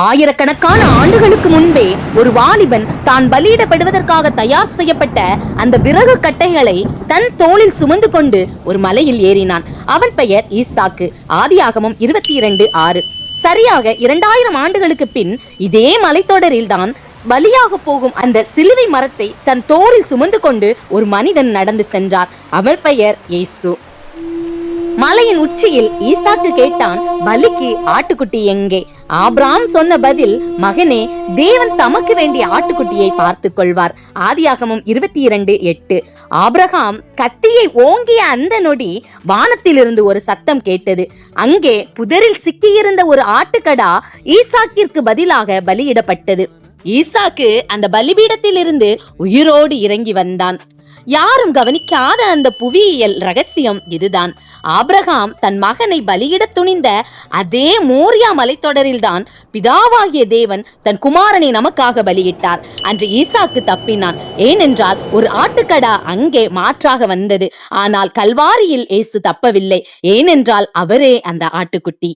ஆயிரக்கணக்கான ஆண்டுகளுக்கு முன்பே ஒரு வாலிபன் தான் பலியிடப்படுவதற்காக தயார் செய்யப்பட்ட அந்த விறகு கட்டைகளை தன் தோளில் சுமந்து கொண்டு ஒரு மலையில் ஏறினான். அவன் பெயர் ஈசாக்கு. ஆதியாகமம் 22:6. சரியாக 2000 ஆண்டுகளுக்கு பின் இதே மலைத்தொடரில் தான் பலியாக போகும் அந்த சிலுவை மரத்தை தன் தோளில் சுமந்து கொண்டு ஒரு மனிதன் நடந்து சென்றார். அவர் பெயர் இயேசு. மலையின் உச்சியில் ஈசாக்கு கேட்டான், பலிக்கு ஆட்டுக்குட்டி எங்கே? ஆபிரகாம் சொன்ன பதில், மகனே, தேவன் தமக்கு வேண்டிய ஆட்டுக்குட்டியை பார்த்து கொள்வார். ஆதியாகமம் 22:8. ஆபிரகாம் கத்தியை ஓங்கிய அந்த நொடி வானத்திலிருந்து ஒரு சத்தம் கேட்டது. அங்கே புதரில் சிக்கியிருந்த ஒரு ஆட்டுக்கடா ஈசாக்கிற்கு பதிலாக பலியிடப்பட்டது. ஈசாக்கு அந்த பலிபீடத்தில் இருந்து உயிரோடு இறங்கி வந்தான். யாரும் கவனிக்காத அந்த புவியியல் ரகசியம் இதுதான். ஆபிரகாம் தன் மகனை பலியிட துணிந்த அதே மோரியா மலைத்தொடரில்தான் பிதாவாகிய தேவன் தன் குமாரனை நமக்காக பலியிட்டார். அன்று ஈசாக்கு தப்பினான். ஏனென்றால் ஒரு ஆட்டுக்கடா அங்கே மாற்றாக வந்தது. ஆனால் கல்வாரியில் இயேசு தப்பவில்லை. ஏனென்றால் அவரே அந்த ஆட்டுக்குட்டி.